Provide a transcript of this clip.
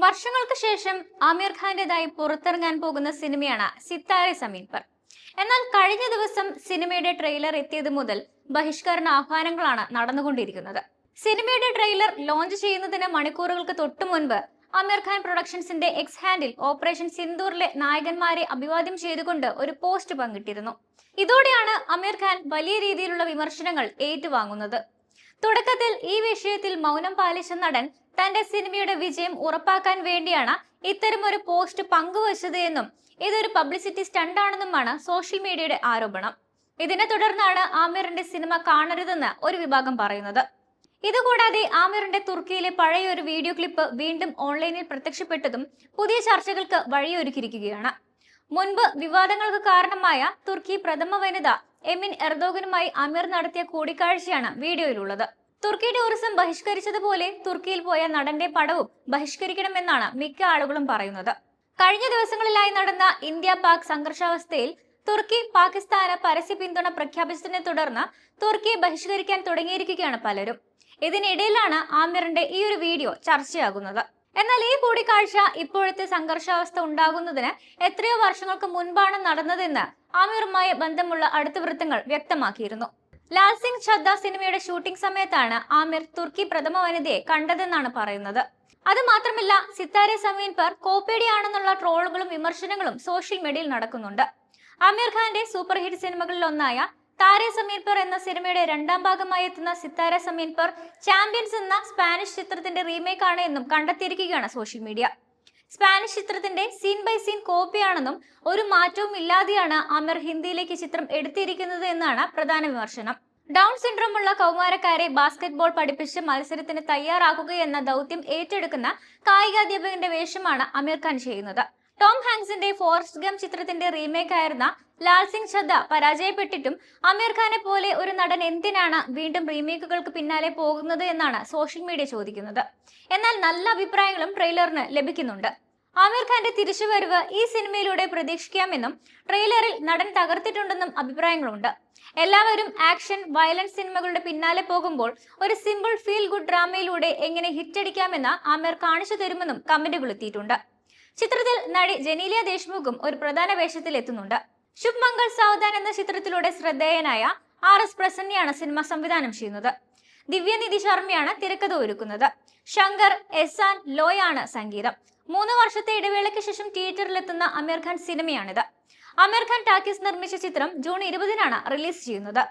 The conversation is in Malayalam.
വർഷങ്ങൾക്ക് ശേഷം ആമിർ ഖാന്റേതായി പുറത്തിറങ്ങാൻ പോകുന്ന സിനിമയാണ് സിത്താരെ സമീൻ പർ. എന്നാൽ കഴിഞ്ഞ ദിവസം സിനിമയുടെ ട്രെയിലർ എത്തിയത് മുതൽ ബഹിഷ്കരണ ആഹ്വാനങ്ങളാണ് നടന്നുകൊണ്ടിരിക്കുന്നത്. സിനിമയുടെ ട്രെയിലർ ലോഞ്ച് ചെയ്യുന്നതിന് മണിക്കൂറുകൾക്ക് തൊട്ടു മുൻപ് ആമിർ ഖാൻ പ്രൊഡക്ഷൻസിന്റെ എക്സ് ഹാൻഡിൽ ഓപ്പറേഷൻ സിന്ദൂറിലെ നായകന്മാരെ അഭിവാദ്യം ചെയ്തുകൊണ്ട് ഒരു പോസ്റ്റ് പങ്കിട്ടിരുന്നു. ഇതോടെയാണ് ആമിർ ഖാൻ വലിയ രീതിയിലുള്ള വിമർശനങ്ങൾ ഏറ്റുവാങ്ങുന്നത്. തുടക്കത്തിൽ ഈ വിഷയത്തിൽ മൗനം പാലിച്ച നടൻ തന്റെ സിനിമയുടെ വിജയം ഉറപ്പാക്കാൻ വേണ്ടിയാണ് ഇത്തരമൊരു പോസ്റ്റ് പങ്കുവച്ചത് എന്നും ഇതൊരു പബ്ലിസിറ്റി സ്റ്റണ്ടാണെന്നുമാണ് സോഷ്യൽ മീഡിയയുടെ ആരോപണം. ഇതിനെ തുടർന്നാണ് ആമിറിന്റെ സിനിമ കാണരുതെന്ന് ഒരു വിഭാഗം പറയുന്നത്. ഇതുകൂടാതെ ആമിറിന്റെ തുർക്കിയിലെ പഴയ ഒരു വീഡിയോ ക്ലിപ്പ് വീണ്ടും ഓൺലൈനിൽ പ്രത്യക്ഷപ്പെട്ടതും പുതിയ ചർച്ചകൾക്ക് വഴിയൊരുക്കിയിരിക്കുകയാണ്. മുൻപ് വിവാദങ്ങൾക്ക് കാരണമായ തുർക്കി പ്രഥമ വനിത എമിൻ എർദോഗനുമായി ആമിർ നടത്തിയ കൂടിക്കാഴ്ചയാണ് വീഡിയോയിലുള്ളത്. തുർക്കി ടൂറിസം ബഹിഷ്കരിച്ചതുപോലെ തുർക്കിയിൽ പോയ നടന്റെ പടവും ബഹിഷ്കരിക്കണമെന്നാണ് മിക്ക ആളുകളും പറയുന്നത്. കഴിഞ്ഞ ദിവസങ്ങളിലായി നടന്ന ഇന്ത്യ പാക് സംഘർഷാവസ്ഥയിൽ തുർക്കി പാകിസ്ഥാന് പരസ്യ പിന്തുണ പ്രഖ്യാപിച്ചതിനെ തുടർന്ന് തുർക്കിയെ ബഹിഷ്കരിക്കാൻ തുടങ്ങിയിരിക്കുകയാണ് പലരും. ഇതിനിടയിലാണ് ആമിറിന്റെ ഈ ഒരു വീഡിയോ ചർച്ചയാകുന്നത്. എന്നാൽ ഈ കൂടിക്കാഴ്ച ഇപ്പോഴത്തെ സംഘർഷാവസ്ഥ ഉണ്ടാകുന്നതിന് എത്രയോ വർഷങ്ങൾക്ക് മുൻപാണ് നടന്നതെന്ന് ആമിറുമായി ബന്ധമുള്ള അടുത്ത വൃത്തങ്ങൾ വ്യക്തമാക്കിയിരുന്നു. ലാൽ സിംഗ് ചദ്ദ സിനിമയുടെ ഷൂട്ടിംഗ് സമയത്താണ് ആമിർ തുർക്കി പ്രഥമ വനിതയെ കണ്ടതെന്നാണ് പറയുന്നത്. അത് മാത്രമല്ല, സിത്താരെ സമീൻ പർ കോപ്പേഡിയാണെന്നുള്ള ട്രോളുകളും വിമർശനങ്ങളും സോഷ്യൽ മീഡിയയിൽ നടക്കുന്നുണ്ട്. ആമിർ ഖാന്റെ സൂപ്പർ ഹിറ്റ് സിനിമകളിൽ ഒന്നായ താരെ സമീൻ പർ എന്ന സിനിമയുടെ രണ്ടാം ഭാഗമായി എത്തുന്ന സിത്താരെ സമീൻ പർ ചാമ്പ്യൻസ് എന്ന സ്പാനിഷ് ചിത്രത്തിന്റെ റീമേക്ക് ആണ് എന്നും കണ്ടെത്തിയിരിക്കുകയാണ് സോഷ്യൽ മീഡിയ. സ്പാനിഷ് ചിത്രത്തിന്റെ സീൻ ബൈ സീൻ കോപ്പിയാണെന്നും ഒരു മാറ്റവും ഇല്ലാതെയാണ് ആമിർ ഹിന്ദിയിലേക്ക് ചിത്രം എടുത്തിരിക്കുന്നത് എന്നാണ് പ്രധാന വിമർശനം. ഡൗൺ സിൻഡ്രോം ഉള്ള കൗമാരക്കാരെ ബാസ്കറ്റ്ബോൾ പഠിപ്പിച്ച് മത്സരത്തിന് തയ്യാറാക്കുക എന്ന ദൗത്യം ഏറ്റെടുക്കുന്ന കായികാധ്യാപകന്റെ വേഷമാണ് ആമിർ ഖാൻ ചെയ്യുന്നത്. ടോം ഹാങ്സിന്റെ ഫോറസ്റ്റ് ഗം ചിത്രത്തിന്റെ റീമേക്ക് ആയിരുന്ന ലാൽ സിംഗ് ചദ്ദ പരാജയപ്പെട്ടിട്ടും ആമിർ ഖാനെ പോലെ ഒരു നടൻ എന്തിനാണ് വീണ്ടും റീമേക്കുകൾക്ക് പിന്നാലെ പോകുന്നത് എന്നാണ് സോഷ്യൽ മീഡിയ ചോദിക്കുന്നത്. എന്നാൽ നല്ല അഭിപ്രായങ്ങളും ട്രെയിലറിന് ലഭിക്കുന്നുണ്ട്. ആമിർ ഖാന്റെ തിരിച്ചുവരവ് ഈ സിനിമയിലൂടെ പ്രതീക്ഷിക്കാമെന്നും ട്രെയിലറിൽ നടൻ തകർത്തിട്ടുണ്ടെന്നും അഭിപ്രായങ്ങളുണ്ട്. എല്ലാവരും ആക്ഷൻ വയലൻസ് സിനിമകളുടെ പിന്നാലെ പോകുമ്പോൾ ഒരു സിമ്പിൾ ഫീൽ ഗുഡ് ഡ്രാമയിലൂടെ എങ്ങനെ ഹിറ്റടിക്കാമെന്ന് ആമിർ കാണിച്ചു തരുമെന്നും കമന്റുകൾ എത്തിയിട്ടുണ്ട്. ചിത്രത്തിൽ നടി ജനീലിയ ദേശ്മുഖും ഒരു പ്രധാന വേഷത്തിൽ എത്തുന്നുണ്ട്. ശുഭ് മംഗൾ സാവധാൻ എന്ന ചിത്രത്തിലൂടെ ശ്രദ്ധേയനായ RS പ്രസന്നയാണ് സിനിമ സംവിധാനം ചെയ്യുന്നത്. ദിവ്യനിധി ശർമ്മയാണ് തിരക്കഥ ഒരുക്കുന്നത്. ശങ്കർ എസാൻ ലോയാണ് സംഗീതം. 3 വർഷത്തെ ഇടവേളയ്ക്ക് ശേഷം തിയേറ്ററിലെത്തുന്ന ആമിർ ഖാൻ സിനിമയാണിത്. ആമിർ ഖാൻ ടാക്കീസ് നിർമ്മിച്ച ചിത്രം ജൂൺ 20-നാണ് റിലീസ് ചെയ്യുന്നത്.